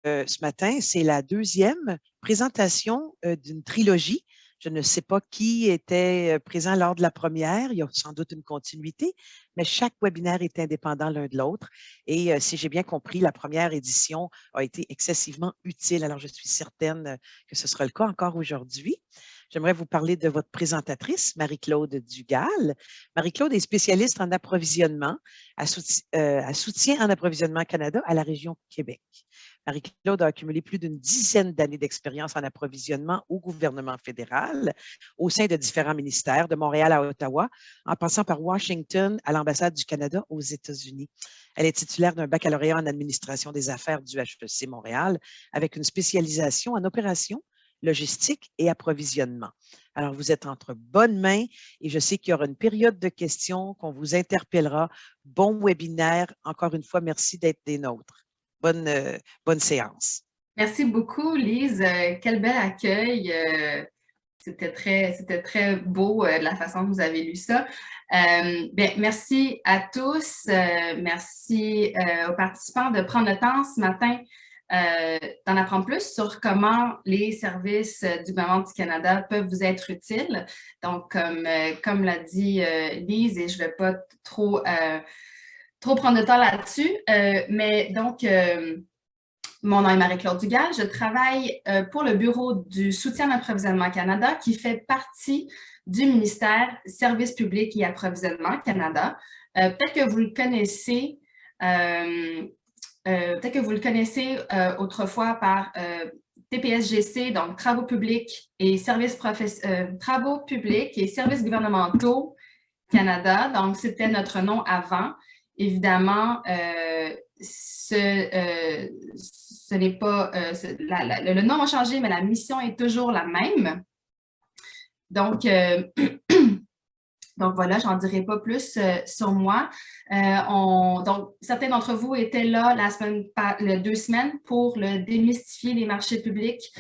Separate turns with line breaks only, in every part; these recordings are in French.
ce matin, c'est la deuxième présentation d'une trilogie. Je ne sais pas qui était présent lors de la première. Il y a sans doute une continuité, mais chaque webinaire est indépendant l'un de l'autre. Et si j'ai bien compris, la première édition a été excessivement utile. Alors, je suis certaine que ce sera le cas encore aujourd'hui. J'aimerais vous parler de votre présentatrice, Marie-Claude Dugal. Marie-Claude est spécialiste en approvisionnement, à soutien en approvisionnement Canada à la région Québec. Marie-Claude a accumulé plus d'une dizaine d'années d'expérience en approvisionnement au gouvernement fédéral, au sein de différents ministères, de Montréal à Ottawa, en passant par Washington à l'ambassade du Canada aux États-Unis. Elle est titulaire d'un baccalauréat en administration des affaires du HEC Montréal, avec une spécialisation en opérations, logistique et approvisionnement. Alors, vous êtes entre bonnes mains et je sais qu'il y aura une période de questions qu'on vous interpellera. Bon webinaire. Encore une fois, merci d'être des nôtres. Bonne séance.
Merci beaucoup, Lise. Quel bel accueil. C'était très beau de la façon que vous avez lu ça. Bien, merci à tous. Merci aux participants de prendre le temps ce matin d'en apprendre plus sur comment les services du gouvernement du Canada peuvent vous être utiles. Donc, comme l'a dit Lise, et je ne vais pas trop prendre de temps là-dessus, mais donc, mon nom est Marie-Claude Dugal. Je travaille pour le Bureau du soutien à l'approvisionnement Canada qui fait partie du ministère Services publics et approvisionnement Canada. Peut-être que vous le connaissez, autrefois par TPSGC, donc Travaux publics et Services gouvernementaux Canada. Donc, c'était notre nom avant. Évidemment, ce n'est pas, le nom a changé, mais la mission est toujours la même. Donc, donc voilà, j'en dirai pas plus sur moi. Donc, certains d'entre vous étaient là les 2 semaines pour le démystifier les marchés publics.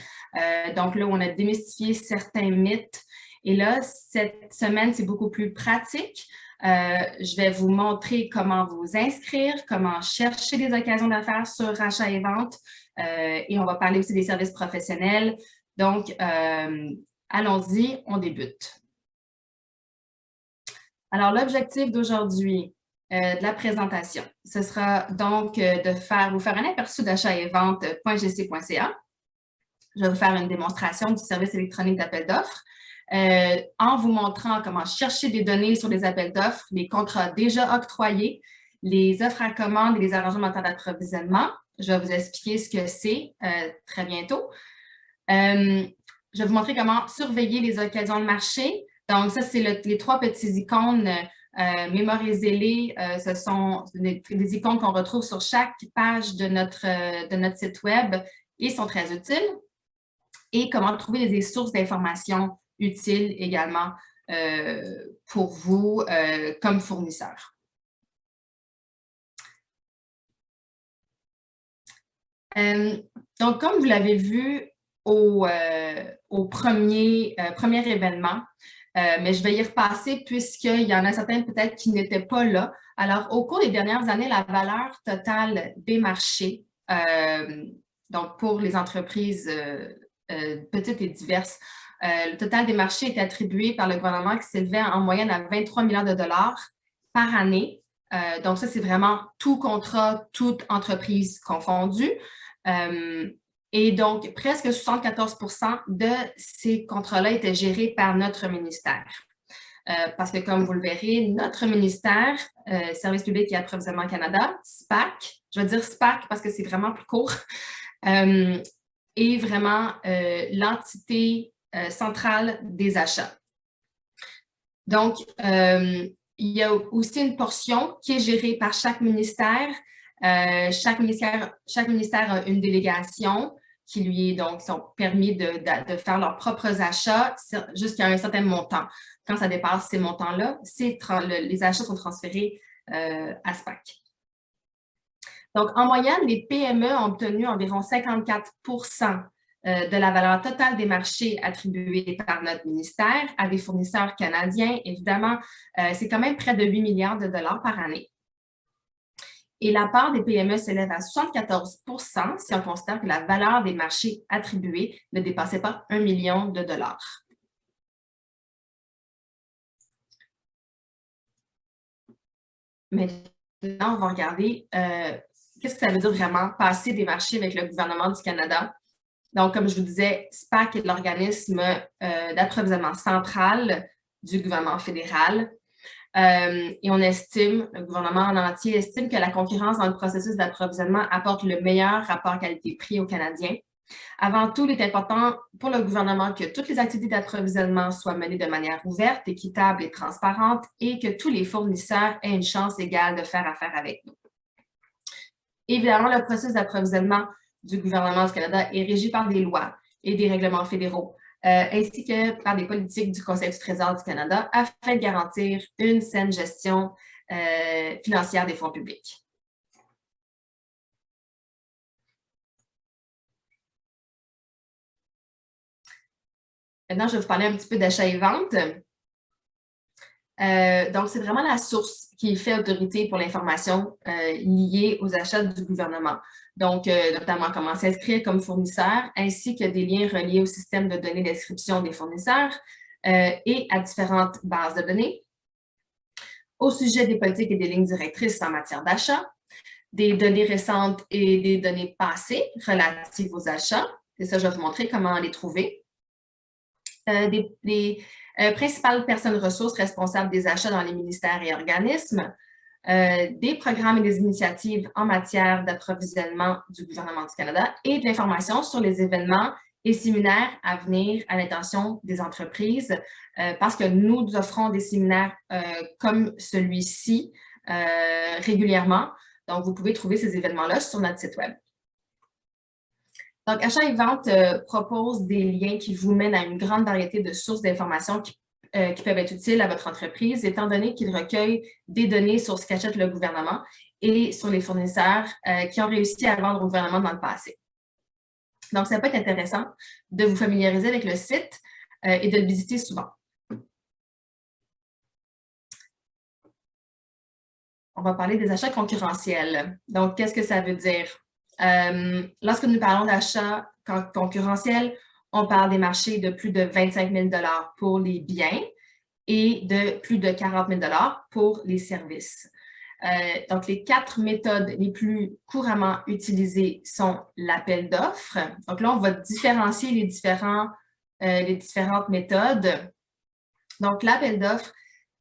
Donc là, on a démystifié certains mythes. Et là, cette semaine, c'est beaucoup plus pratique. Je vais vous montrer comment vous inscrire, comment chercher des occasions d'affaires sur rachat et vente. Et on va parler aussi des services professionnels. Donc, allons-y, on débute. Alors, l'objectif d'aujourd'hui, de la présentation, ce sera donc de vous faire un aperçu d'achat et vente.gc.ca. Je vais vous faire une démonstration du service électronique d'appel d'offres en vous montrant comment chercher des données sur les appels d'offres, les contrats déjà octroyés, les offres à commande et les arrangements d'approvisionnement. Je vais vous expliquer ce que c'est très bientôt. Je vais vous montrer comment surveiller les occasions de marché. Donc, ça, c'est les 3 petits icônes. Mémorisez-les. Ce sont des icônes qu'on retrouve sur chaque page de notre site web et sont très utiles. Et comment trouver des sources d'informations utiles également pour vous comme fournisseur. Donc, comme vous l'avez vu au premier événement, mais je vais y repasser puisqu'il y en a certains peut-être qui n'étaient pas là. Alors, au cours des dernières années, la valeur totale des marchés, donc pour les entreprises petites et diverses, le total des marchés est attribué par le gouvernement qui s'élevait en moyenne à 23 milliards de dollars par année. Donc, ça, c'est vraiment tout contrat, toute entreprise confondue. Et donc, presque 74% de ces contrats-là étaient gérés par notre ministère. Parce que, comme vous le verrez, notre ministère, Services publics et approvisionnement Canada, SPAC, je vais dire SPAC parce que c'est vraiment plus court, est vraiment l'entité centrale des achats. Donc, il y a aussi une portion qui est gérée par chaque ministère. Chaque ministère a une délégation qui lui sont permis de faire leurs propres achats jusqu'à un certain montant. Quand ça dépasse ces montants-là, les achats sont transférés à SPAC. Donc, en moyenne, les PME ont obtenu environ 54% de la valeur totale des marchés attribués par notre ministère à des fournisseurs canadiens. Évidemment, c'est quand même près de 8 milliards de dollars par année. Et la part des PME s'élève à 74 % si on considère que la valeur des marchés attribués ne dépassait pas 1 million de dollars. Maintenant, on va regarder qu'est-ce que ça veut dire vraiment passer des marchés avec le gouvernement du Canada. Donc, comme je vous disais, SPAC est l'organisme d'approvisionnement central du gouvernement fédéral. Et on estime, le gouvernement en entier estime que la concurrence dans le processus d'approvisionnement apporte le meilleur rapport qualité-prix aux Canadiens. Avant tout, il est important pour le gouvernement que toutes les activités d'approvisionnement soient menées de manière ouverte, équitable et transparente et que tous les fournisseurs aient une chance égale de faire affaire avec nous. Évidemment, le processus d'approvisionnement du gouvernement du Canada est régi par des lois et des règlements fédéraux, ainsi que par des politiques du Conseil du Trésor du Canada afin de garantir une saine gestion financière des fonds publics. Maintenant, je vais vous parler un petit peu d'achat et vente. Donc, c'est vraiment la source qui fait autorité pour l'information liée aux achats du gouvernement. Donc, notamment comment s'inscrire comme fournisseur, ainsi que des liens reliés au système de données d'inscription des fournisseurs et à différentes bases de données. Au sujet des politiques et des lignes directrices en matière d'achat, des données récentes et des données passées relatives aux achats. C'est ça, je vais vous montrer comment les trouver. Des principales personnes ressources responsables des achats dans les ministères et organismes, des programmes et des initiatives en matière d'approvisionnement du gouvernement du Canada et de l'information sur les événements et séminaires à venir à l'intention des entreprises parce que nous offrons des séminaires comme celui-ci régulièrement. Donc, vous pouvez trouver ces événements-là sur notre site Web. Donc, Achat et Vente propose des liens qui vous mènent à une grande variété de sources d'informations qui peuvent être utiles à votre entreprise, étant donné qu'ils recueillent des données sur ce qu'achète le gouvernement et sur les fournisseurs qui ont réussi à vendre au gouvernement dans le passé. Donc, ça peut être intéressant de vous familiariser avec le site et de le visiter souvent. On va parler des achats concurrentiels. Donc, qu'est-ce que ça veut dire? Lorsque nous parlons d'achats concurrentiels, on parle des marchés de plus de 25 000 $ pour les biens et de plus de 40 000 $ pour les services. Donc, les 4 méthodes les plus couramment utilisées sont l'appel d'offres. Donc là, on va différencier les différentes méthodes. Donc, l'appel d'offres,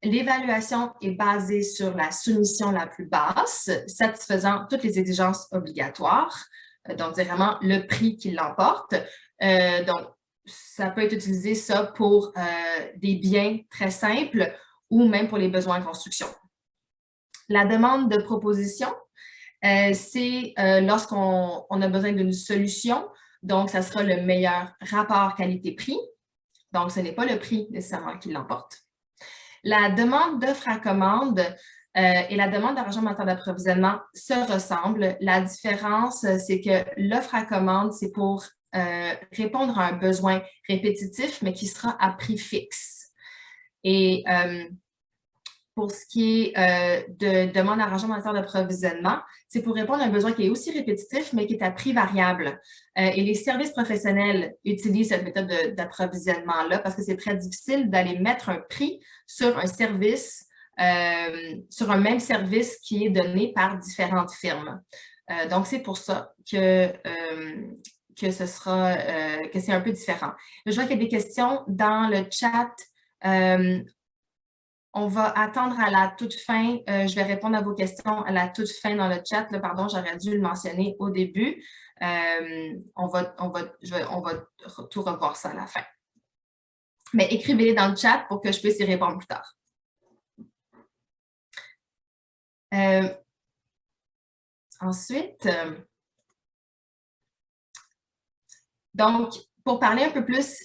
l'évaluation est basée sur la soumission la plus basse, satisfaisant toutes les exigences obligatoires, donc c'est vraiment le prix qui l'emporte. Donc, ça peut être utilisé ça pour des biens très simples ou même pour les besoins en construction. La demande de proposition, c'est lorsqu'on a besoin d'une solution, donc ça sera le meilleur rapport qualité-prix. Donc, ce n'est pas le prix nécessairement qui l'emporte. La demande d'offre à commande et la demande d'argent en matière d'approvisionnement se ressemblent. La différence, c'est que l'offre à commande, c'est pour répondre à un besoin répétitif, mais qui sera à prix fixe. Et pour ce qui est de demande d'argent en matière d'approvisionnement, c'est pour répondre à un besoin qui est aussi répétitif, mais qui est à prix variable. Et les services professionnels utilisent cette méthode d'approvisionnement-là parce que c'est très difficile d'aller mettre un prix sur un service, sur un même service qui est donné par différentes firmes. Donc, c'est pour ça que c'est un peu différent. Je vois qu'il y a des questions dans le chat. On va attendre à la toute fin. Je vais répondre à vos questions à la toute fin dans le chat. Là, pardon, j'aurais dû le mentionner au début. On va tout revoir ça à la fin. Mais écrivez-les dans le chat pour que je puisse y répondre plus tard. Ensuite, donc, pour parler un peu plus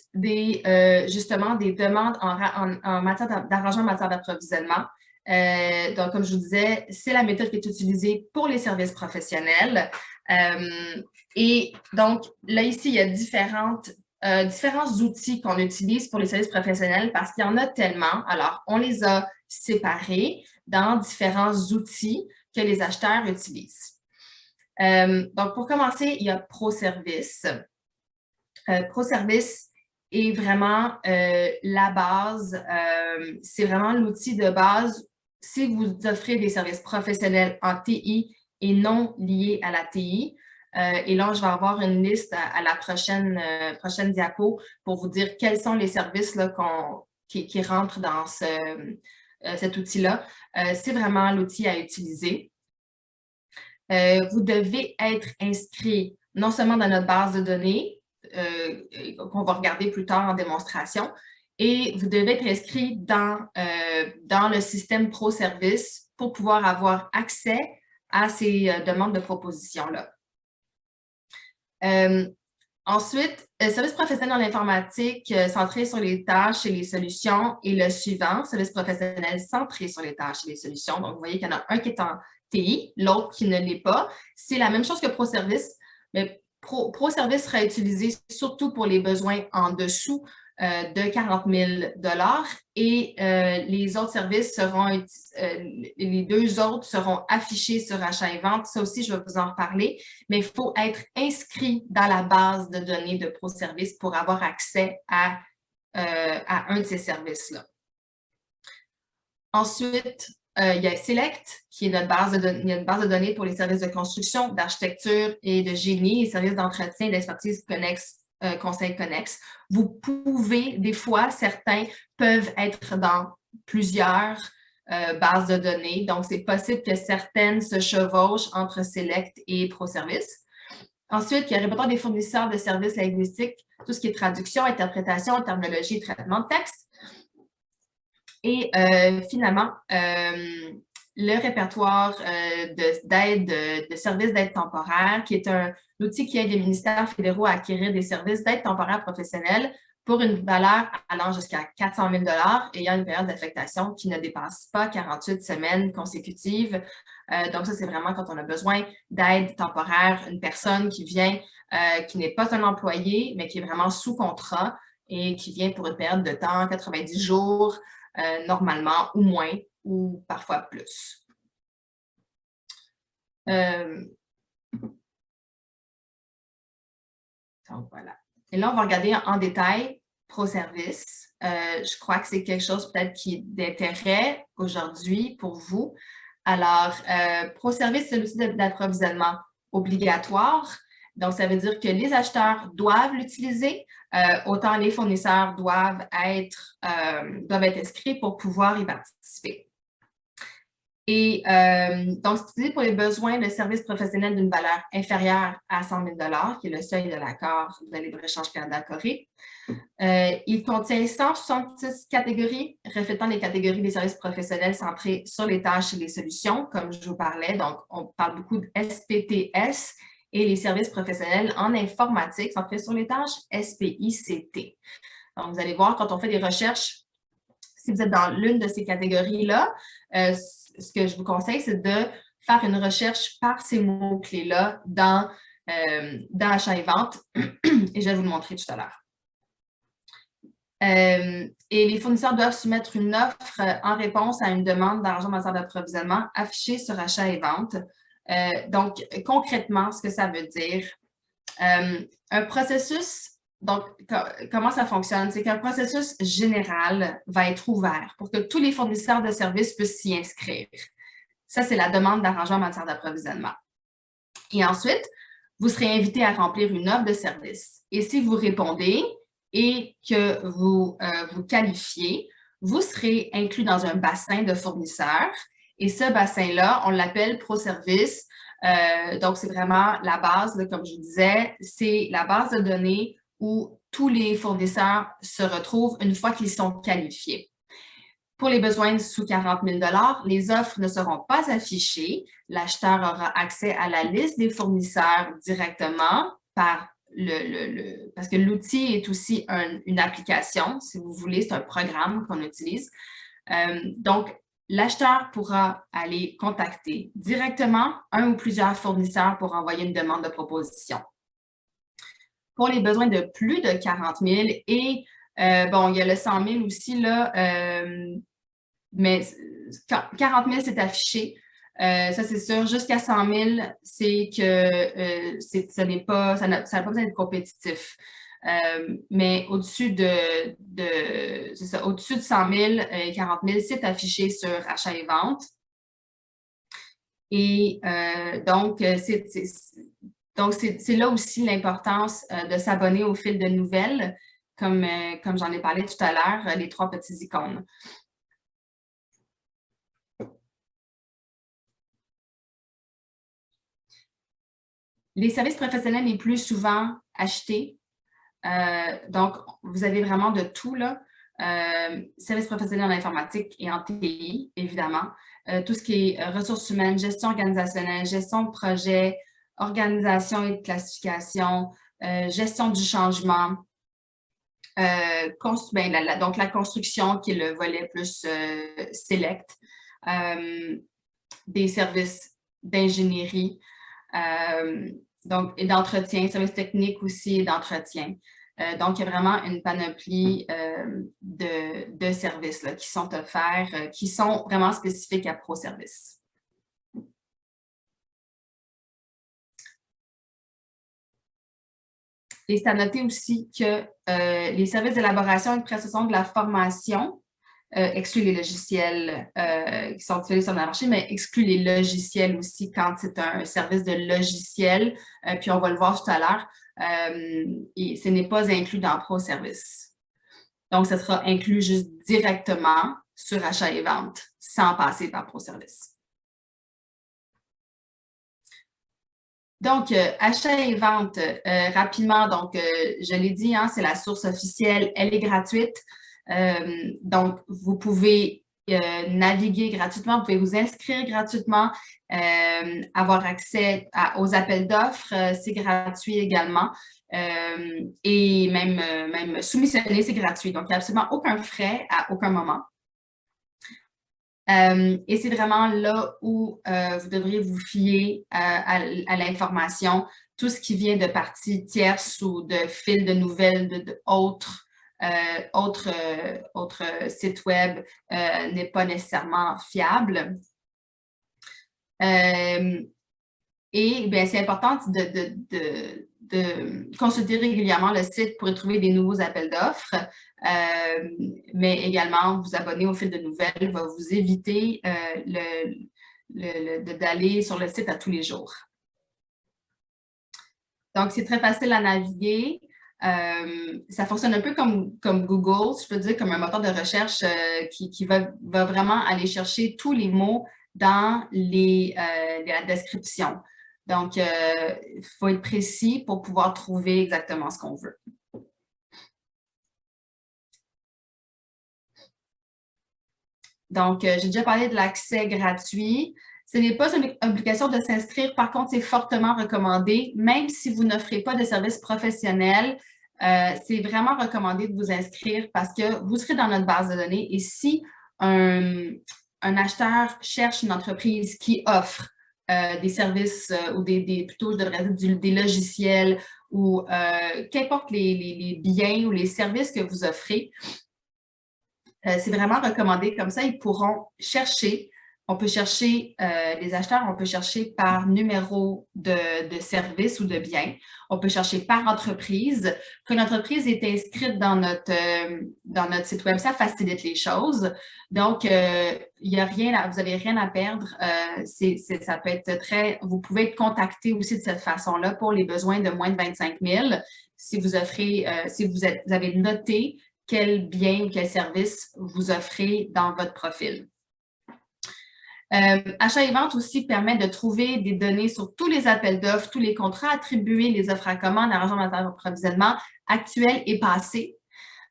justement des demandes en matière d'argent en matière d'approvisionnement, donc comme je vous disais, c'est la méthode qui est utilisée pour les services professionnels. Et donc, là, ici, il y a différents outils qu'on utilise pour les services professionnels parce qu'il y en a tellement. Alors, on les a séparés dans différents outils que les acheteurs utilisent. Donc, pour commencer, il y a ProService. ProService est vraiment la base, c'est vraiment l'outil de base si vous offrez des services professionnels en TI et non liés à la TI. Et là, je vais avoir une liste à la prochaine diapo pour vous dire quels sont les services là, qui rentrent dans cet outil-là. C'est vraiment l'outil à utiliser. Vous devez être inscrit non seulement dans notre base de données, qu'on va regarder plus tard en démonstration, et vous devez être inscrit dans le système ProService pour pouvoir avoir accès à ces demandes de propositions-là. Ensuite, service professionnel en informatique centré sur les tâches et les solutions et le suivant, service professionnel centré sur les tâches et les solutions. Donc, vous voyez qu'il y en a un qui est en TI, l'autre qui ne l'est pas. C'est la même chose que ProService, mais ProService sera utilisé surtout pour les besoins en dessous de 40 000 et les autres services seront, les deux autres seront affichés sur achat et vente. Ça aussi, je vais vous en reparler, mais il faut être inscrit dans la base de données de ProService pour avoir accès à un de ces services-là. Ensuite, il y a Select, qui est notre base de données pour les services de construction, d'architecture et de génie, les services d'entretien et d'expertise connexes, conseil connexe. Vous pouvez, des fois, certains peuvent être dans plusieurs bases de données. Donc, c'est possible que certaines se chevauchent entre Select et ProService. Ensuite, il y a le répertoire des fournisseurs de services linguistiques, tout ce qui est traduction, interprétation, terminologie et traitement de texte. Et finalement, le répertoire d'aide, de services d'aide temporaire, qui est un outil qui aide les ministères fédéraux à acquérir des services d'aide temporaire professionnelle pour une valeur allant jusqu'à 400 000 ayant une période d'affectation qui ne dépasse pas 48 semaines consécutives. Donc, ça, c'est vraiment quand on a besoin d'aide temporaire, une personne qui vient, qui n'est pas un employé, mais qui est vraiment sous contrat et qui vient pour une période de temps, 90 jours, normalement, ou moins, ou parfois plus. Donc, voilà. Et là, on va regarder en détail ProService. Je crois que c'est quelque chose peut-être qui est d'intérêt aujourd'hui pour vous. Alors, ProService, c'est l'outil d'approvisionnement obligatoire. Donc, ça veut dire que les acheteurs doivent l'utiliser, autant les fournisseurs doivent être inscrits pour pouvoir y participer. Et donc, c'est utilisé pour les besoins de services professionnels d'une valeur inférieure à 100 000 qui est le seuil de l'accord de libre-échange Canada-Corée. Il contient 166 catégories, reflétant les catégories des services professionnels centrés sur les tâches et les solutions, comme je vous parlais. Donc, on parle beaucoup de SPTS et les services professionnels en informatique centrés sur les tâches SPICT. Donc, vous allez voir, quand on fait des recherches, si vous êtes dans l'une de ces catégories-là, ce que je vous conseille, c'est de faire une recherche par ces mots-clés-là dans achat et vente, et je vais vous le montrer tout à l'heure. Et les fournisseurs doivent soumettre une offre en réponse à une demande d'argent en matière d'approvisionnement affichée sur achat et vente. Donc, concrètement, ce que ça veut dire, un processus, donc, comment ça fonctionne? C'est qu'un processus général va être ouvert pour que tous les fournisseurs de services puissent s'y inscrire. Ça, c'est la demande d'arrangement en matière d'approvisionnement. Et ensuite, vous serez invité à remplir une offre de service. Et si vous répondez et que vous vous qualifiez, vous serez inclus dans un bassin de fournisseurs. Et ce bassin-là, on l'appelle ProService. Donc, c'est vraiment la base, là, comme je vous disais, c'est la base de données où tous les fournisseurs se retrouvent une fois qu'ils sont qualifiés. Pour les besoins sous 40 000 les offres ne seront pas affichées. L'acheteur aura accès à la liste des fournisseurs directement parce que l'outil est aussi une application, si vous voulez, c'est un programme qu'on utilise. Donc, l'acheteur pourra aller contacter directement un ou plusieurs fournisseurs pour envoyer une demande de proposition. Pour les besoins de plus de 40 000 et, bon, il y a le 100 000 aussi, là, mais 40 000, c'est affiché. Ça, c'est sûr. Jusqu'à 100 000, c'est que ça n'a pas besoin d'être compétitif. Mais au-dessus c'est ça, au-dessus de 100 000 et 40 000, c'est affiché sur achat et vente. Et donc, c'est là aussi l'importance de s'abonner au fil de nouvelles, comme j'en ai parlé tout à l'heure, les 3 petits icônes. Les services professionnels les plus souvent achetés. Donc, vous avez vraiment de tout, là. Services professionnels en informatique et en TI, évidemment. Tout ce qui est ressources humaines, gestion organisationnelle, gestion de projet, organisation et de classification, gestion du changement, donc la construction qui est le volet plus select, des services d'ingénierie, et d'entretien, services techniques aussi et d'entretien. Donc, il y a vraiment une panoplie de services là, qui sont offerts, qui sont vraiment spécifiques à ProService. Et c'est à noter aussi que les services d'élaboration et de prestation de la formation excluent les logiciels qui sont utilisés sur le marché, mais excluent les logiciels aussi quand c'est un service de logiciel. Puis on va le voir tout à l'heure. Et ce n'est pas inclus dans ProService. Donc, ce sera inclus juste directement sur achat et vente, sans passer par ProService. Donc, achat et vente, rapidement, donc, je l'ai dit, hein, c'est la source officielle, elle est gratuite. Donc, vous pouvez naviguer gratuitement, vous pouvez vous inscrire gratuitement, avoir accès aux appels d'offres, c'est gratuit également. Et même soumissionner, c'est gratuit. Donc, il n'y a absolument aucun frais à aucun moment. Et c'est vraiment là où vous devriez vous fier à l'information. Tout ce qui vient de parties tierces ou de fils de nouvelles d'autres sites web n'est pas nécessairement fiable. Et c'est important de consulter régulièrement le site pour y trouver des nouveaux appels d'offres, mais également vous abonner au fil de nouvelles va vous éviter d'aller sur le site à tous les jours. Donc, c'est très facile à naviguer. Ça fonctionne un peu comme Google, je peux dire, comme un moteur de recherche qui va vraiment aller chercher tous les mots dans la description. Donc, il faut être précis pour pouvoir trouver exactement ce qu'on veut. Donc, j'ai déjà parlé de l'accès gratuit. Ce n'est pas une obligation de s'inscrire. Par contre, c'est fortement recommandé. Même si vous n'offrez pas de services professionnels, c'est vraiment recommandé de vous inscrire parce que vous serez dans notre base de données. Et si un acheteur cherche une entreprise qui offre des services ou plutôt, je devrais dire, des logiciels ou qu'importe les biens ou les services que vous offrez, c'est vraiment recommandé. Comme ça, ils pourront chercher. On peut chercher, les acheteurs, on peut chercher par numéro de service ou de bien. On peut chercher par entreprise. Quand une entreprise est inscrite dans notre site web, ça facilite les choses. Donc, il y a rien, vous n'avez rien à perdre. Ça peut être vous pouvez être contacté aussi de cette façon-là pour les besoins de moins de 25 000 si vous offrez, si vous avez noté quel bien ou quel service vous offrez dans votre profil. Achat et vente aussi permet de trouver des données sur tous les appels d'offres, tous les contrats attribués, les offres à commande, arrangements d'approvisionnement actuels et passés.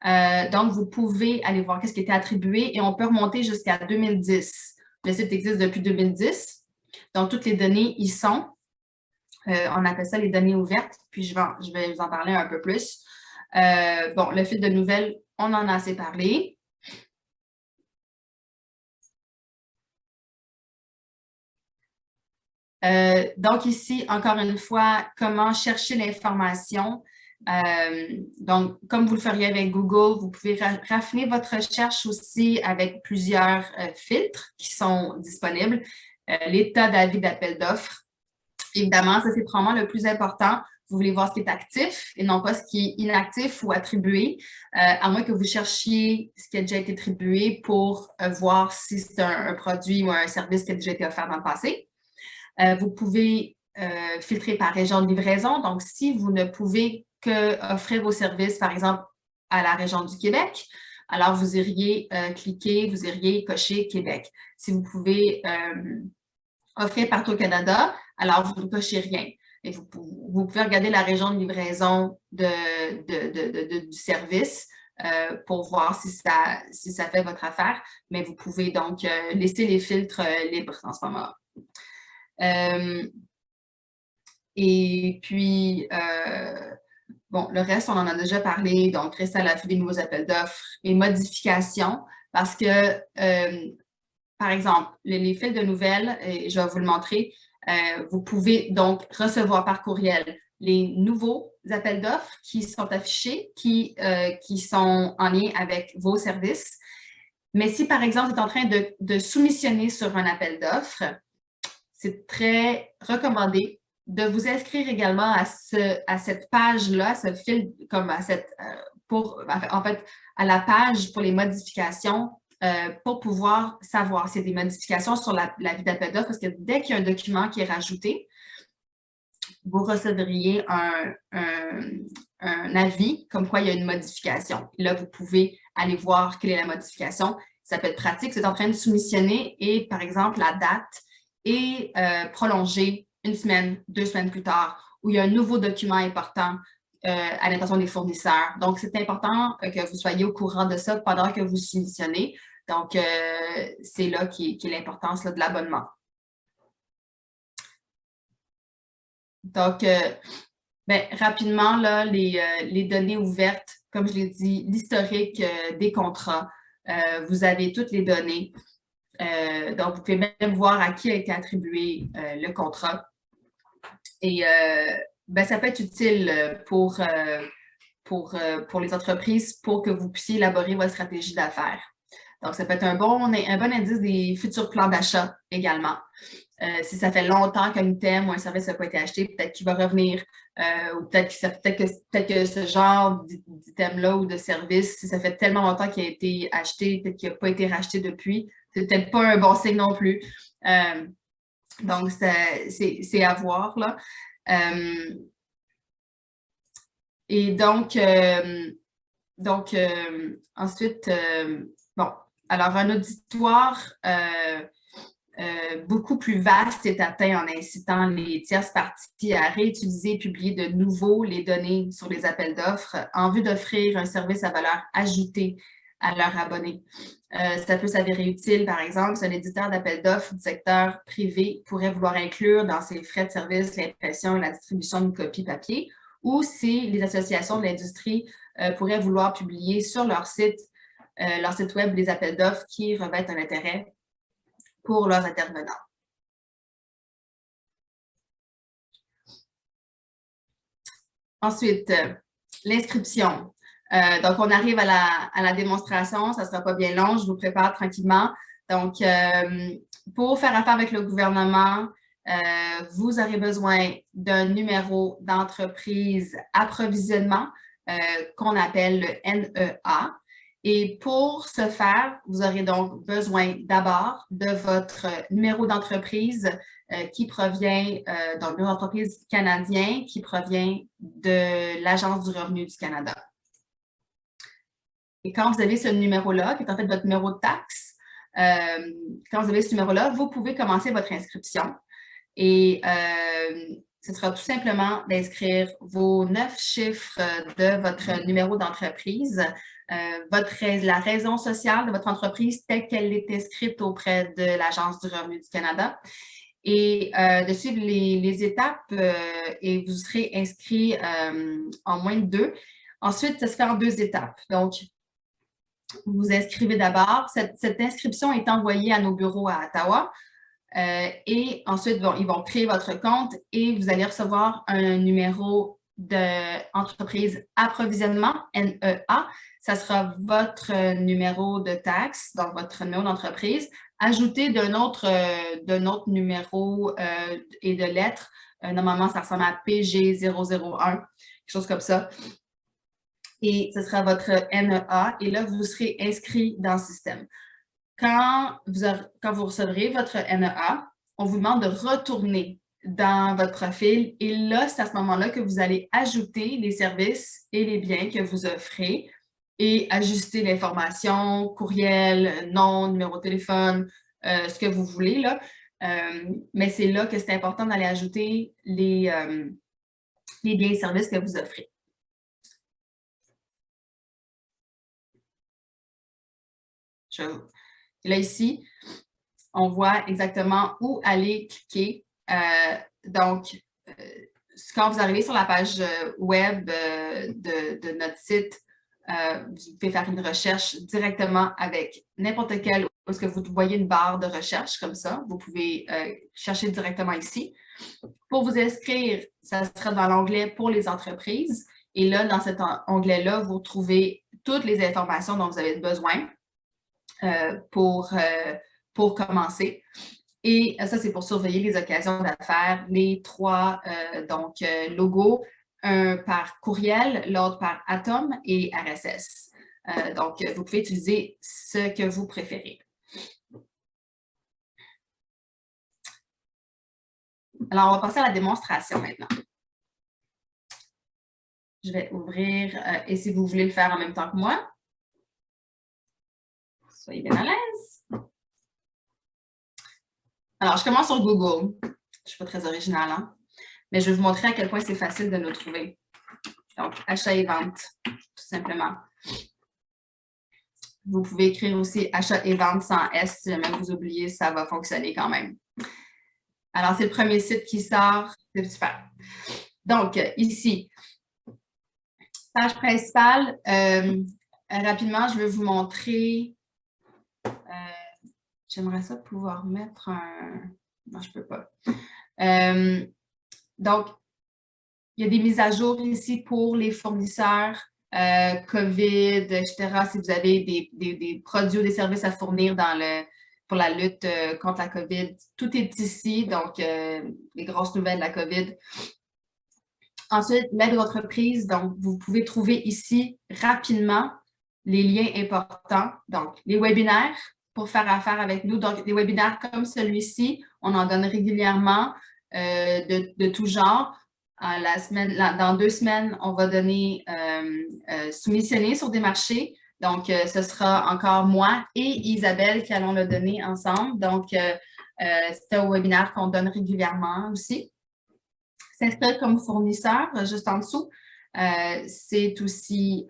Donc, vous pouvez aller voir qu'est-ce qui était attribué et on peut remonter jusqu'à 2010. Le site existe depuis 2010. Donc, toutes les données y sont. On appelle ça les données ouvertes, puis je vais vous en parler un peu plus. Bon, le fil de nouvelles, on en a assez parlé. Donc ici, encore une fois, comment chercher l'information. Donc, comme vous le feriez avec Google, vous pouvez raffiner votre recherche aussi avec plusieurs filtres qui sont disponibles. l'état d'avis d'appel d'offres. Évidemment, ça, c'est probablement le plus important. Vous voulez voir ce qui est actif et non pas ce qui est inactif ou attribué, à moins que vous cherchiez ce qui a déjà été attribué pour voir si c'est un produit ou un service qui a déjà été offert dans le passé. Vous pouvez filtrer par région de livraison. Donc, si vous ne pouvez qu'offrir vos services, par exemple, à la région du Québec, alors vous iriez cliquer, vous iriez cocher Québec. Si vous pouvez offrir partout au Canada, alors vous ne cochez rien. Et vous pouvez regarder la région de livraison du service pour voir si ça fait votre affaire, mais vous pouvez donc laisser les filtres libres en ce moment. Et puis, bon, le reste, on en a déjà parlé, donc rester à l'affût des nouveaux appels d'offres et modifications, parce que, par exemple, les fils de nouvelles, et je vais vous le montrer, vous pouvez donc recevoir par courriel les nouveaux appels d'offres qui sont affichés, qui sont en lien avec vos services. Mais si, par exemple, vous êtes en train de soumissionner sur un appel d'offres, c'est très recommandé de vous inscrire également à cette page-là, à ce fil, comme à cette, en fait, à la page pour les modifications pour pouvoir savoir s'il y a des modifications sur l'avis d'appel d'offres, parce que dès qu'il y a un document qui est rajouté, vous recevriez un avis comme quoi il y a une modification. Là, vous pouvez aller voir quelle est la modification. Ça peut être pratique. Vous êtes en train de soumissionner et, par exemple, la date est prolongée 1 semaine, 2 semaines plus tard, où il y a un nouveau document important à l'intention des fournisseurs. Donc, c'est important que vous soyez au courant de ça pendant que vous soumissionnez. Donc, c'est là qui est l'importance de l'abonnement. Donc, rapidement, là, les données ouvertes, comme je l'ai dit, l'historique des contrats, vous avez toutes les données. Donc, vous pouvez même voir à qui a été attribué le contrat. Et ça peut être utile pour les entreprises pour que vous puissiez élaborer votre stratégie d'affaires. Donc, ça peut être un bon indice des futurs plans d'achat également. Si ça fait longtemps qu'un item ou un service n'a pas été acheté, peut-être qu'il va revenir. Ou peut-être que ce genre d'item-là ou de service, si ça fait tellement longtemps qu'il a été acheté, peut-être qu'il n'a pas été racheté depuis, c'est peut-être pas un bon signe non plus. Donc, c'est à voir, là. Et donc ensuite, bon, alors un auditoire beaucoup plus vaste est atteint en incitant les tierces parties à réutiliser et publier de nouveau les données sur les appels d'offres en vue d'offrir un service à valeur ajoutée à leurs abonnés. Ça peut s'avérer utile, par exemple, si un éditeur d'appel d'offres du secteur privé pourrait vouloir inclure dans ses frais de service l'impression et la distribution d'une copie papier, ou si les associations de l'industrie pourraient vouloir publier sur leur site web les appels d'offres qui revêtent un intérêt pour leurs intervenants. Ensuite, l'inscription. Donc, on arrive à la démonstration. Ça ne sera pas bien long. Je vous prépare tranquillement. Donc, pour faire affaire avec le gouvernement, vous aurez besoin d'un numéro d'entreprise approvisionnement qu'on appelle le NEA. Et pour ce faire, vous aurez donc besoin d'abord de votre numéro d'entreprise qui provient d'un numéro d'entreprise canadien qui provient de l'Agence du revenu du Canada. Et quand vous avez ce numéro-là, qui est en fait votre numéro de taxe, quand vous avez ce numéro-là, vous pouvez commencer votre inscription. Et ce sera tout simplement d'inscrire vos 9 chiffres de votre numéro d'entreprise, la raison sociale de votre entreprise telle qu'elle est inscrite auprès de l'Agence du revenu du Canada et de suivre les étapes et vous serez inscrit en moins de 2. Ensuite, ça se fait en 2 étapes. Donc, vous vous inscrivez d'abord. Cette inscription est envoyée à nos bureaux à Ottawa. Et ensuite, ils vont créer votre compte et vous allez recevoir un numéro d'entreprise approvisionnement, NEA. Ça sera votre numéro de taxe, donc votre numéro d'entreprise, ajouter d'un autre numéro et de lettres. Normalement, ça ressemble à PG001, quelque chose comme ça. Et ce sera votre NEA. Et là, vous serez inscrit dans le système. Quand vous recevrez votre NEA, on vous demande de retourner dans votre profil. Et là, c'est à ce moment-là que vous allez ajouter les services et les biens que vous offrez et ajuster l'information, courriel, nom, numéro de téléphone, ce que vous voulez, là. Mais c'est là que c'est important d'aller ajouter les biens et services que vous offrez. Là, ici, on voit exactement où aller cliquer. Donc, quand vous arrivez sur la page web de notre site, vous pouvez faire une recherche directement avec n'importe quel, parce que vous voyez une barre de recherche comme ça, vous pouvez chercher directement ici. Pour vous inscrire, ça sera dans l'onglet pour les entreprises. Et là, dans cet onglet-là, vous trouvez toutes les informations dont vous avez besoin pour commencer. Et ça, c'est pour surveiller les occasions d'affaires, les trois logos, un par courriel, l'autre par Atom et RSS. Donc, vous pouvez utiliser ce que vous préférez. Alors, on va passer à la démonstration maintenant. Je vais ouvrir, et si vous voulez le faire en même temps que moi, soyez bien à l'aise. Alors, je commence sur Google. Je ne suis pas très originale, hein? Mais je vais vous montrer à quel point c'est facile de nous trouver. Donc, achat et vente, tout simplement. Vous pouvez écrire aussi achat et vente sans S. Si jamais vous oubliez, ça va fonctionner quand même. Alors, c'est le premier site qui sort. C'est super. Donc, ici, page principale. Rapidement, je vais vous montrer. J'aimerais ça pouvoir mettre un... Non, je ne peux pas. Donc, il y a des mises à jour ici pour les fournisseurs, COVID, etc. Si vous avez des produits ou des services à fournir pour la lutte contre la COVID, tout est ici. Donc, les grosses nouvelles de la COVID. Ensuite, l'aide d'entreprise. Donc, vous pouvez trouver ici rapidement les liens importants. Donc, les webinaires pour faire affaire avec nous. Donc, des webinaires comme celui-ci, on en donne régulièrement de tout genre. Dans 2 semaines, on va donner soumissionner sur des marchés. Donc, ce sera encore moi et Isabelle qui allons le donner ensemble. Donc, c'est un webinaire qu'on donne régulièrement aussi. S'inscrire comme fournisseur, juste en dessous. C'est aussi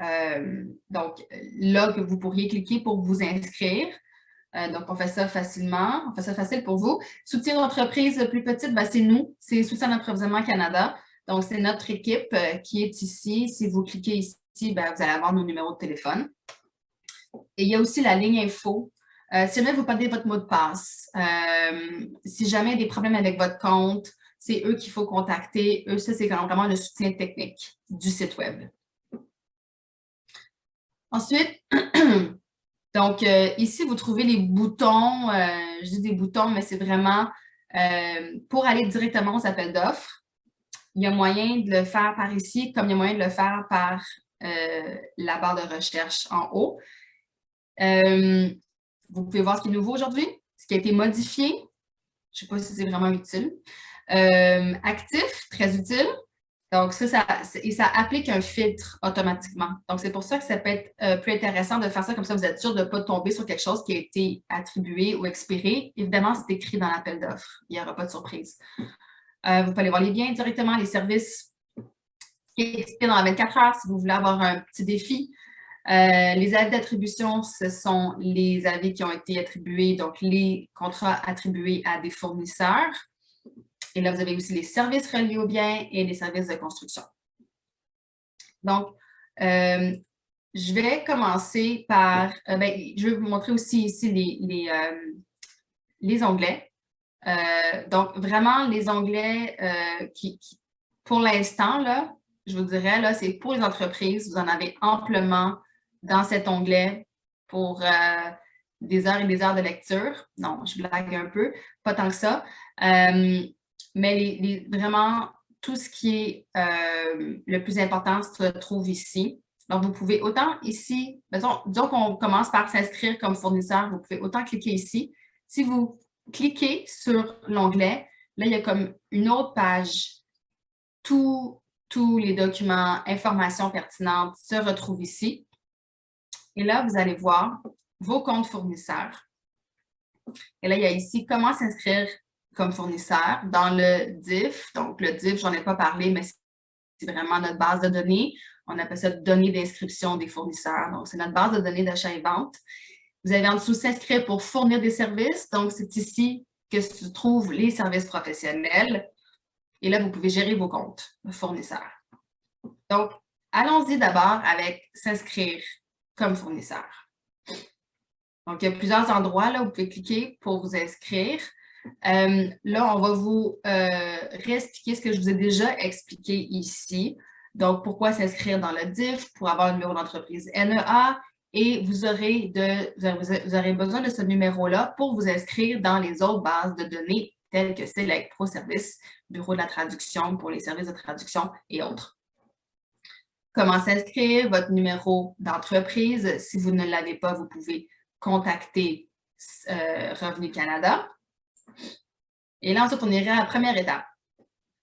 donc là que vous pourriez cliquer pour vous inscrire. Donc, on fait ça facilement, on fait ça facile pour vous. Soutien d'entreprise plus petite, c'est nous, c'est Soutien d'approvisionnement Canada. Donc, c'est notre équipe qui est ici. Si vous cliquez ici, vous allez avoir nos numéros de téléphone. Et il y a aussi la ligne info. Si jamais vous perdez votre mot de passe, si jamais il y a des problèmes avec votre compte, c'est eux qu'il faut contacter. Eux, ça, c'est vraiment le soutien technique du site web. Ensuite, donc, ici, vous trouvez les boutons. Je dis des boutons, mais c'est vraiment pour aller directement aux appels d'offres. Il y a moyen de le faire par ici, comme il y a moyen de le faire par la barre de recherche en haut. Vous pouvez voir ce qui est nouveau aujourd'hui, ce qui a été modifié. Je ne sais pas si c'est vraiment utile. Actif, très utile. Donc, ça applique un filtre automatiquement. Donc, c'est pour ça que ça peut être plus intéressant de faire ça, comme ça, vous êtes sûr de ne pas tomber sur quelque chose qui a été attribué ou expiré. Évidemment, c'est écrit dans l'appel d'offres. Il n'y aura pas de surprise. Vous pouvez aller voir les liens directement, les services qui expirent dans 24 heures si vous voulez avoir un petit défi. Les avis d'attribution, ce sont les avis qui ont été attribués, donc les contrats attribués à des fournisseurs. Et là, vous avez aussi les services reliés aux biens et les services de construction. Donc, je vais commencer par... je vais vous montrer aussi ici les onglets. Donc, vraiment, les onglets qui pour l'instant, là, je vous dirais, là, c'est pour les entreprises. Vous en avez amplement dans cet onglet pour des heures et des heures de lecture. Non, je blague un peu, pas tant que ça. Mais vraiment, tout ce qui est le plus important se trouve ici. Donc, vous pouvez autant ici, disons qu'on commence par s'inscrire comme fournisseur, vous pouvez autant cliquer ici. Si vous cliquez sur l'onglet, là, il y a comme une autre page. Tous les documents, informations pertinentes se retrouvent ici. Et là, vous allez voir vos comptes fournisseurs. Et là, il y a ici comment s'inscrire comme fournisseur dans le DIF. Donc, le DIF, je n'en ai pas parlé, mais c'est vraiment notre base de données. On appelle ça données d'inscription des fournisseurs. Donc, c'est notre base de données d'achat et vente. Vous avez en dessous s'inscrire pour fournir des services. Donc, c'est ici que se trouvent les services professionnels. Et là, vous pouvez gérer vos comptes fournisseurs. Donc, allons-y d'abord avec s'inscrire comme fournisseur. Donc, il y a plusieurs endroits là où vous pouvez cliquer pour vous inscrire. Là, on va vous réexpliquer ce que je vous ai déjà expliqué ici. Donc, pourquoi s'inscrire dans le DIF pour avoir un numéro d'entreprise NEA et vous aurez besoin de ce numéro-là pour vous inscrire dans les autres bases de données telles que Select, ProService, Bureau de la traduction pour les services de traduction et autres. Comment s'inscrire, votre numéro d'entreprise. Si vous ne l'avez pas, vous pouvez contacter Revenu Canada. Et là, ensuite, on irait à la première étape,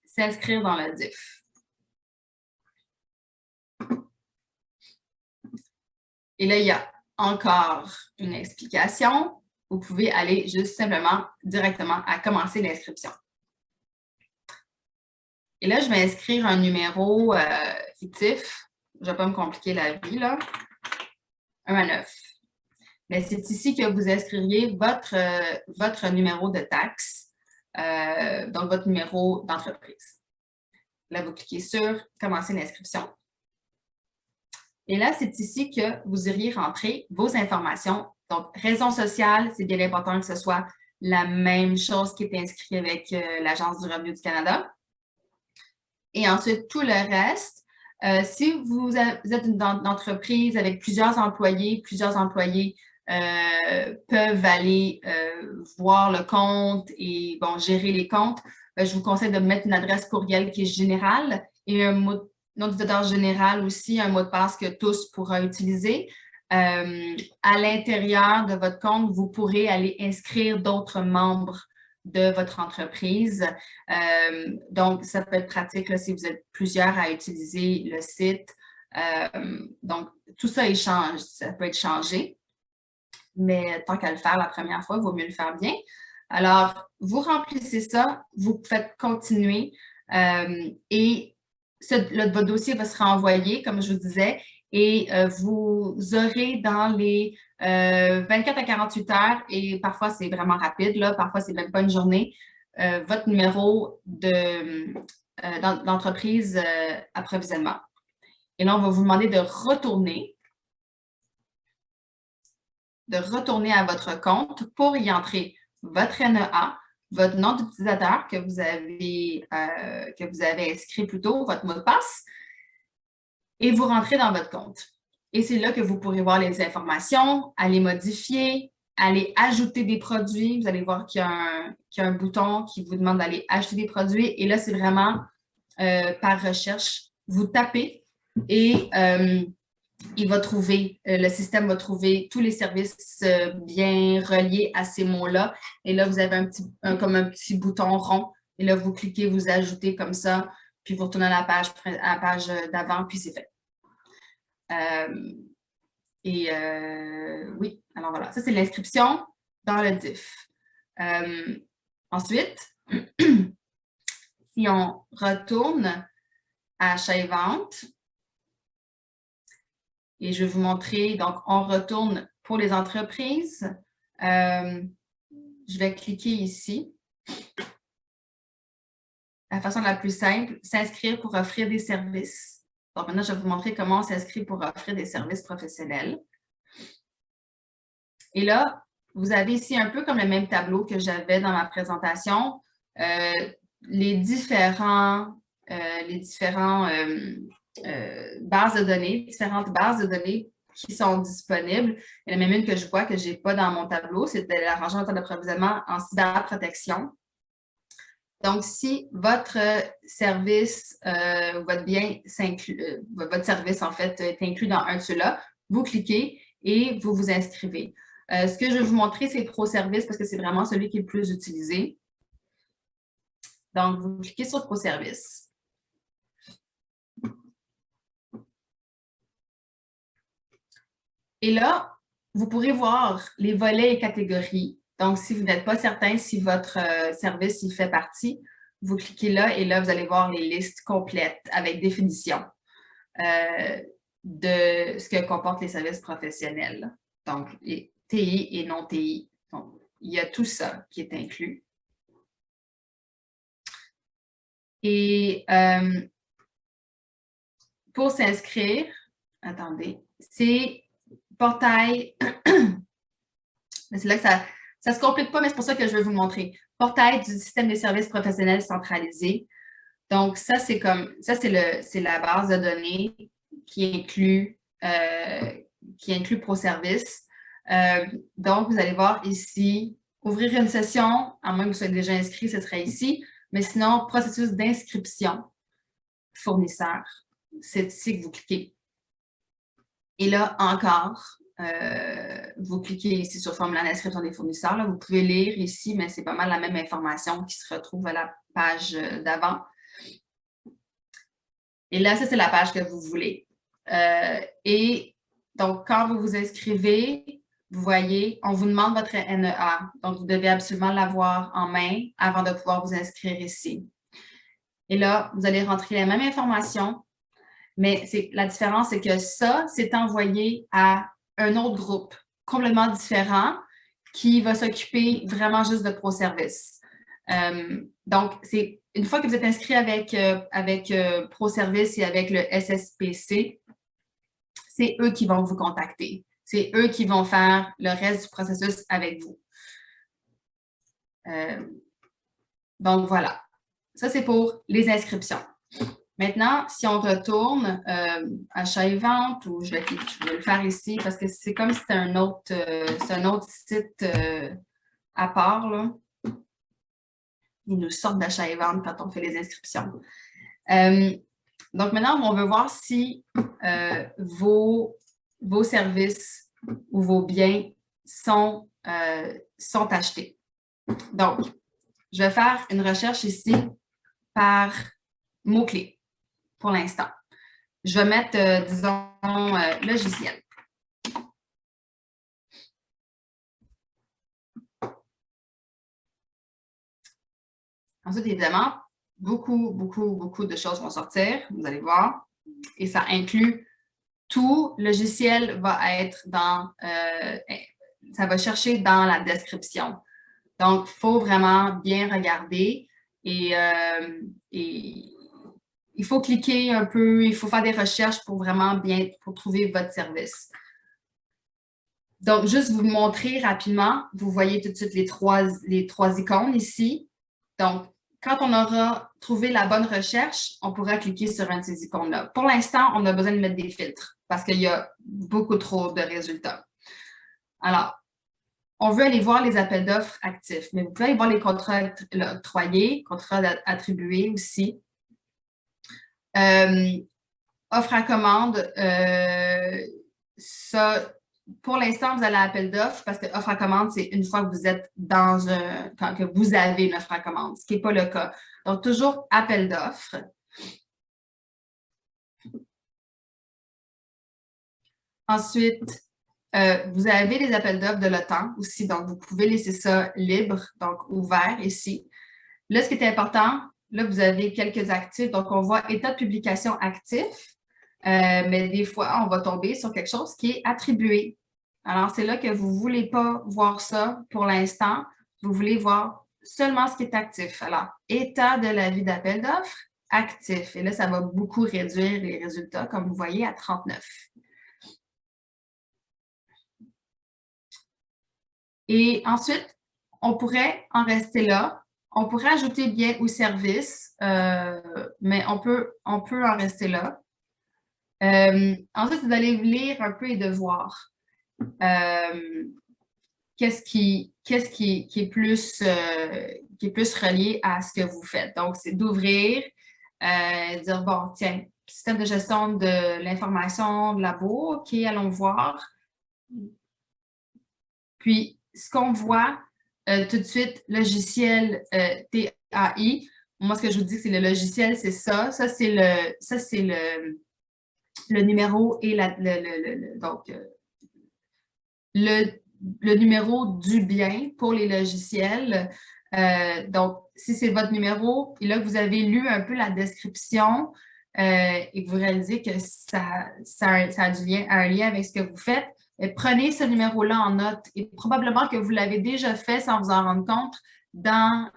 s'inscrire dans le DIF. Et là, il y a encore une explication. Vous pouvez aller juste simplement directement à commencer l'inscription. Et là, je vais inscrire un numéro fictif. Je ne vais pas me compliquer la vie, là. 1 à 9. Mais c'est ici que vous inscririez votre numéro de taxe, donc votre numéro d'entreprise. Là, vous cliquez sur « Commencer l'inscription ». Et là, c'est ici que vous iriez rentrer vos informations. Donc, raison sociale, c'est bien important que ce soit la même chose qui est inscrit avec l'Agence du revenu du Canada. Et ensuite, tout le reste, si vous êtes une entreprise avec plusieurs employés peuvent aller voir le compte et gérer les comptes, je vous conseille de mettre une adresse courriel qui est générale et un nom d'utilisateur général aussi, un mot de passe que tous pourront utiliser. À l'intérieur de votre compte, vous pourrez aller inscrire d'autres membres de votre entreprise. Donc, ça peut être pratique là, si vous êtes plusieurs à utiliser le site. Donc, tout ça ça peut être changé. Mais tant qu'à le faire la première fois, il vaut mieux le faire bien. Alors, vous remplissez ça, vous faites continuer et votre dossier va se renvoyer, comme je vous disais, et vous aurez dans les 24 à 48 heures, et parfois c'est vraiment rapide, là, parfois c'est même pas une journée, votre numéro d'entreprise approvisionnement. Et là, on va vous demander de retourner à votre compte pour y entrer votre NEA, votre nom d'utilisateur que vous avez inscrit plus tôt, votre mot de passe, et vous rentrez dans votre compte. Et c'est là que vous pourrez voir les informations, aller modifier, aller ajouter des produits. Vous allez voir qu'il y a un bouton qui vous demande d'aller ajouter des produits. Et là, c'est vraiment par recherche. Vous tapez et le système va trouver tous les services bien reliés à ces mots-là. Et là, vous avez comme un petit bouton rond. Et là, vous cliquez, vous ajoutez comme ça, puis vous retournez à la page d'avant, puis c'est fait. Oui, alors voilà, ça c'est l'inscription dans le DIF. Ensuite, si on retourne à achat et vente, et je vais vous montrer, donc on retourne pour les entreprises. Je vais cliquer ici. La façon la plus simple, s'inscrire pour offrir des services. Donc maintenant, je vais vous montrer comment on s'inscrit pour offrir des services professionnels. Et là, vous avez ici un peu comme le même tableau que j'avais dans ma présentation, les différentes bases de données qui sont disponibles. Il y en a même une que je vois que je n'ai pas dans mon tableau, c'était l'arrangement d'approvisionnement en cyberprotection. Donc, si votre service, votre bien votre service, en fait, est inclus dans un de ceux-là, vous cliquez et vous vous inscrivez. Ce que je vais vous montrer, c'est ProService parce que c'est vraiment celui qui est le plus utilisé. Donc, vous cliquez sur ProService. Et là, vous pourrez voir les volets et catégories. Donc, si vous n'êtes pas certain si votre service y fait partie, vous cliquez là et là, vous allez voir les listes complètes avec définition de ce que comportent les services professionnels. Donc, les TI et non TI. Donc, il y a tout ça qui est inclus. Et pour s'inscrire, attendez, c'est portail, c'est là que ça ne se complique pas, mais c'est pour ça que je vais vous montrer. Portail du système des services professionnels centralisé. Donc, ça, c'est la base de données qui inclut ProService. Donc, vous allez voir ici, ouvrir une session, à moins que vous soyez déjà inscrit, ce serait ici. Mais sinon, processus d'inscription, fournisseur, c'est ici que vous cliquez. Et là, encore, vous cliquez ici sur formulaire d'inscription des fournisseurs. Là, vous pouvez lire ici, mais c'est pas mal la même information qui se retrouve à la page d'avant. Et là, ça, c'est la page que vous voulez. Et donc, quand vous vous inscrivez, vous voyez, on vous demande votre NEA. Donc, vous devez absolument l'avoir en main avant de pouvoir vous inscrire ici. Et là, vous allez rentrer la même information, mais la différence, c'est que ça, c'est envoyé à un autre groupe complètement différent qui va s'occuper vraiment juste de ProService. Donc, c'est une fois que vous êtes inscrit avec ProService et avec le SSPC, c'est eux qui vont vous contacter. C'est eux qui vont faire le reste du processus avec vous. Donc, voilà. Ça, c'est pour les inscriptions. Maintenant, si on retourne achat et vente, ou je vais le faire ici parce que c'est comme si c'était un autre site à part, là. Ils nous sortent d'achat et vente quand on fait les inscriptions. Donc, maintenant, on veut voir si vos services ou vos biens sont achetés. Donc, je vais faire une recherche ici par mots-clés pour l'instant. Je vais mettre, disons, logiciel. Ensuite, évidemment, beaucoup de choses vont sortir, vous allez voir. Et ça inclut tout. Logiciel va être ça va chercher dans la description. Donc, il faut vraiment bien regarder et il faut cliquer un peu, il faut faire des recherches pour vraiment pour trouver votre service. Donc, juste vous montrer rapidement, vous voyez tout de suite les trois icônes ici. Donc, quand on aura trouvé la bonne recherche, on pourra cliquer sur un de ces icônes-là. Pour l'instant, on a besoin de mettre des filtres parce qu'il y a beaucoup trop de résultats. Alors, on veut aller voir les appels d'offres actifs, mais vous pouvez aller voir les contrats octroyés, contrats attribués aussi. Offre à commande, ça, pour l'instant, vous allez à appel d'offres parce que offre à commande, c'est une fois que vous êtes quand que vous avez une offre à commande, ce qui n'est pas le cas. Donc, toujours appel d'offres. Ensuite, vous avez les appels d'offres de l'OTAN aussi, donc vous pouvez laisser ça libre, donc ouvert ici. Là, ce qui est important, là, vous avez quelques actifs, donc on voit état de publication actif, mais des fois, on va tomber sur quelque chose qui est attribué. Alors, c'est là que vous ne voulez pas voir ça pour l'instant, vous voulez voir seulement ce qui est actif. Alors, état de l'avis d'appel d'offres, actif. Et là, ça va beaucoup réduire les résultats, comme vous voyez, à 39. Et ensuite, on pourrait en rester là. On pourrait ajouter bien ou service, mais on peut en rester là. Ensuite, vous allez lire un peu et de voir qu'est-ce qui est plus relié à ce que vous faites. Donc, c'est d'ouvrir, dire, bon, tiens, système de gestion de l'information de labo, OK, allons voir. Puis, ce qu'on voit tout de suite, logiciel TAI, moi, ce que je vous dis, c'est le logiciel, c'est ça. Ça, c'est le numéro et le numéro du bien pour les logiciels. Donc, si c'est votre numéro et là que vous avez lu un peu la description et que vous réalisez que ça a un lien avec ce que vous faites, prenez ce numéro-là en note et probablement que vous l'avez déjà fait sans vous en rendre compte dans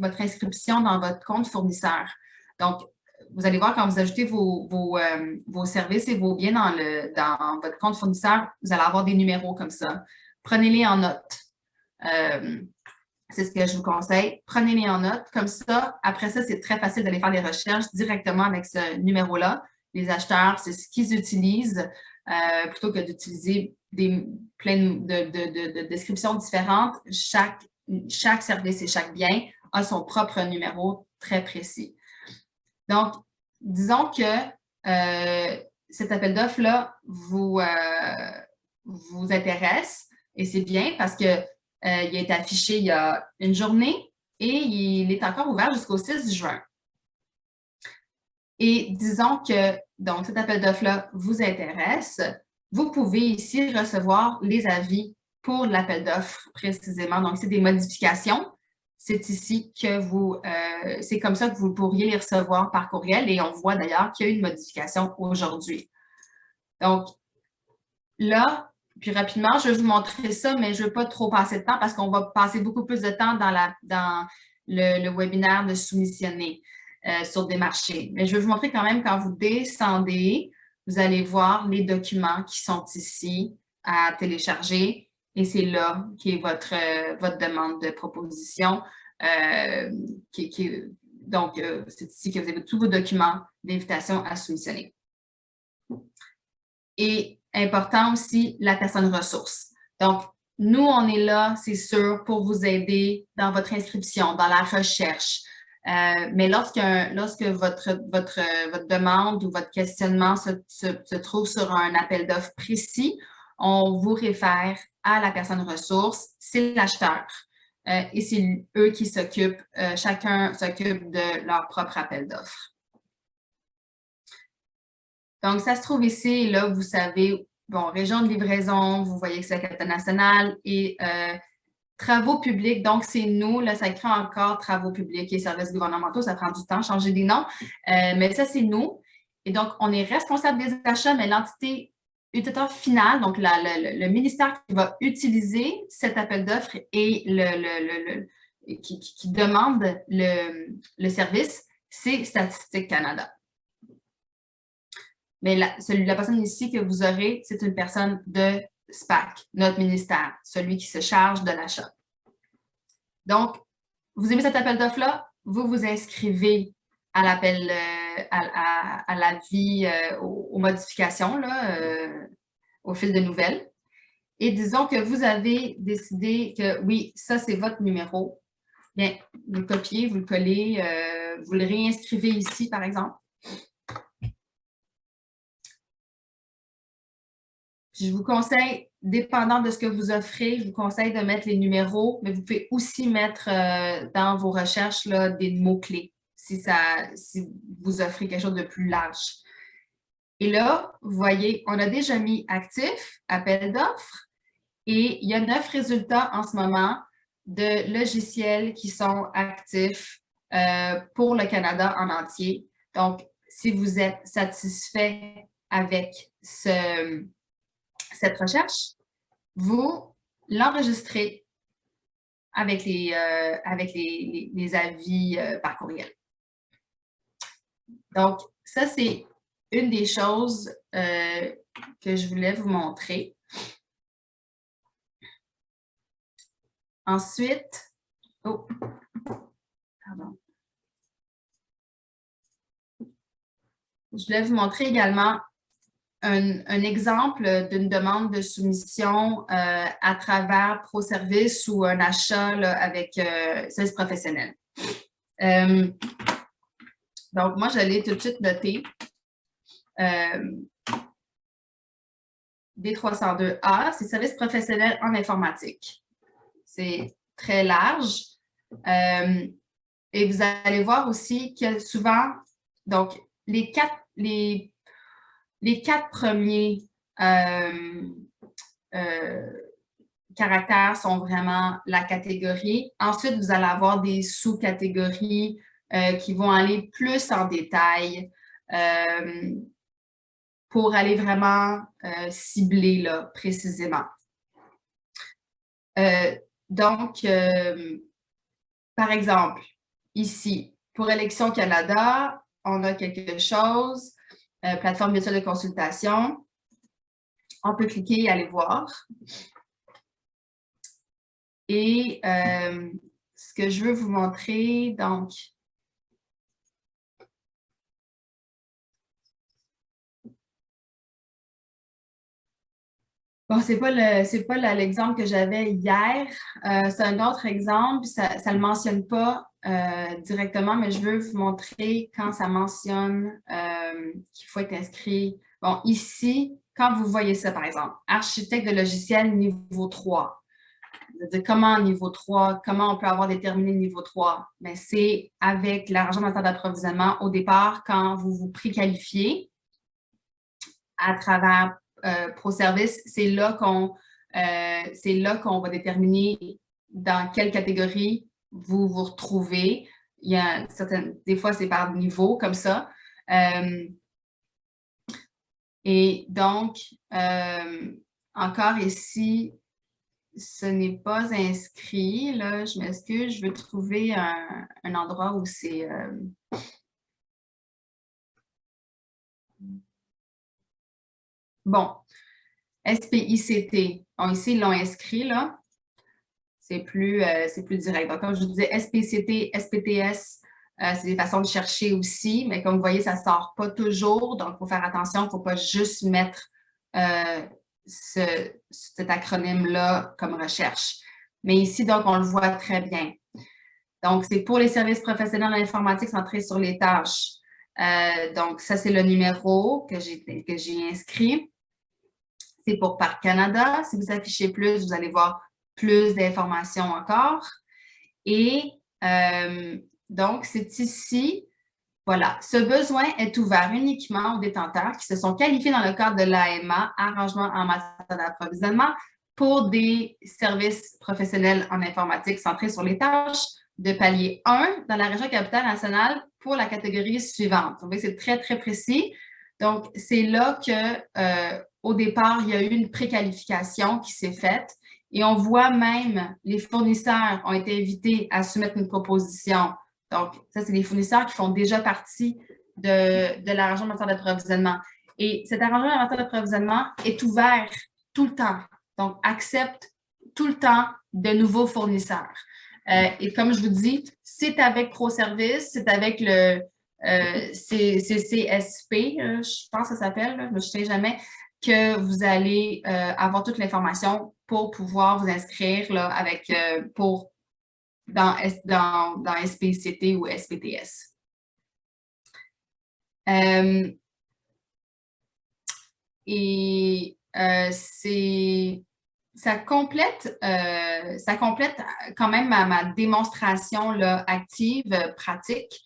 votre inscription dans votre compte fournisseur. Donc, vous allez voir quand vous ajoutez vos services et vos biens dans votre compte fournisseur, vous allez avoir des numéros comme ça. Prenez-les en note. C'est ce que je vous conseille. Prenez-les en note. Comme ça, après ça, c'est très facile d'aller faire des recherches directement avec ce numéro-là. Les acheteurs, c'est ce qu'ils utilisent plutôt que d'utiliser plein de descriptions différentes. Chaque service et chaque bien a son propre numéro très précis. Donc, disons que cet appel d'offres-là vous intéresse et c'est bien parce qu'il a été affiché il y a une journée et il est encore ouvert jusqu'au 6 juin. Et disons que donc, cet appel d'offres-là vous intéresse, vous pouvez ici recevoir les avis pour l'appel d'offres précisément. Donc, c'est des modifications. C'est ici que c'est comme ça que vous pourriez les recevoir par courriel et on voit d'ailleurs qu'il y a eu une modification aujourd'hui. Donc, là, puis rapidement, je vais vous montrer ça, mais je ne veux pas trop passer de temps parce qu'on va passer beaucoup plus de temps dans le webinaire de soumissionner sur des marchés. Mais je vais vous montrer quand même quand vous descendez, vous allez voir les documents qui sont ici à télécharger et c'est là qui est votre demande de proposition. Donc, c'est ici que vous avez tous vos documents d'invitation à soumissionner. Et important aussi, la personne ressource. Donc, nous, on est là, c'est sûr, pour vous aider dans votre inscription, dans la recherche. Mais lorsque votre demande ou votre questionnement se trouve sur un appel d'offres précis, on vous réfère à la personne ressource, c'est l'acheteur. Et c'est eux qui s'occupent, chacun s'occupe de leur propre appel d'offres. Donc, ça se trouve ici, et là, vous savez, bon, région de livraison, vous voyez que c'est la capitale nationale et travaux publics, donc c'est nous, là, ça écrit encore travaux publics et services gouvernementaux, ça prend du temps, changer des noms, mais ça, c'est nous. Et donc, on est responsable des achats, mais l'entité utilisateur finale, donc le ministère qui va utiliser cet appel d'offres et qui demande le service, c'est Statistique Canada. Mais la personne ici que vous aurez, c'est une personne de SPAC, notre ministère, celui qui se charge de l'achat. Donc, vous aimez cet appel d'offres-là, vous vous inscrivez à l'appel, à l'avis, aux modifications, là, au fil de nouvelles. Et disons que vous avez décidé que, oui, ça, c'est votre numéro. Bien, vous le copiez, vous le collez, vous le réinscrivez ici, par exemple. Je vous conseille, dépendant de ce que vous offrez, je vous conseille de mettre les numéros, mais vous pouvez aussi mettre dans vos recherches là, des mots-clés si vous offrez quelque chose de plus large. Et là, vous voyez, on a déjà mis actif, appel d'offres, et il y a 9 résultats en ce moment de logiciels qui sont actifs pour le Canada en entier. Donc, si vous êtes satisfait avec cette recherche, vous l'enregistrez avec les avis par courriel. Donc, ça, c'est une des choses que je voulais vous montrer. Ensuite, pardon. Je voulais vous montrer également un exemple d'une demande de soumission à travers ProService ou un achat là, avec service professionnel. Donc, moi, je l'ai tout de suite noté. D302A, c'est service professionnel en informatique. C'est très large. Et vous allez voir aussi que souvent, donc, les quatre premiers caractères sont vraiment la catégorie. Ensuite, vous allez avoir des sous-catégories qui vont aller plus en détail pour aller vraiment cibler là, précisément. Donc, par exemple, ici, pour Élections Canada, on a quelque chose, plateforme virtuelle de consultation. On peut cliquer et aller voir. Et ce que je veux vous montrer, donc, bon, c'est pas l'exemple que j'avais hier. C'est un autre exemple. Ça ne le mentionne pas directement, mais je veux vous montrer quand ça mentionne qu'il faut être inscrit. Bon, ici, quand vous voyez ça, par exemple, architecte de logiciel niveau 3. C'est-à-dire comment niveau 3, comment on peut avoir déterminé le niveau 3? Mais c'est avec l'argent dans le temps d'approvisionnement au départ, quand vous vous préqualifiez à travers ProService, c'est là qu'on va déterminer dans quelle catégorie vous vous retrouvez. Il y a des fois, c'est par niveau comme ça. Et donc, encore ici, ce n'est pas inscrit. Là, je m'excuse, je veux trouver un endroit où c'est... Bon, SPICT. Bon, ici, ils l'ont inscrit, là. C'est plus direct. Donc, comme je vous disais, SPCT, SPTS, c'est des façons de chercher aussi, mais comme vous voyez, ça ne sort pas toujours. Donc, il faut faire attention, il ne faut pas juste mettre cet acronyme-là comme recherche. Mais ici, donc, on le voit très bien. Donc, c'est pour les services professionnels en informatique centrés sur les tâches. Donc, ça, c'est le numéro que j'ai inscrit. C'est pour Parc Canada. Si vous affichez plus, vous allez voir plus d'informations encore. Et donc, c'est ici, voilà. Ce besoin est ouvert uniquement aux détenteurs qui se sont qualifiés dans le cadre de l'AMA, arrangement en matière d'approvisionnement, pour des services professionnels en informatique centrés sur les tâches de palier 1 dans la région capitale-nationale pour la catégorie suivante. Vous voyez, c'est très, très précis. Donc, c'est là que, au départ, il y a eu une préqualification qui s'est faite et on voit même les fournisseurs ont été invités à soumettre une proposition. Donc, ça, c'est les fournisseurs qui font déjà partie de l'arrangement de matière d'approvisionnement. Et cet arrangement de matière d'approvisionnement est ouvert tout le temps. Donc, accepte tout le temps de nouveaux fournisseurs. Et comme je vous dis, c'est avec ProService, c'est avec le CCSP, je pense que ça s'appelle, je ne sais jamais, que vous allez avoir toute l'information pour pouvoir vous inscrire là, avec, dans SPCT ou SPTS. Et ça complète quand même ma démonstration là, active, pratique.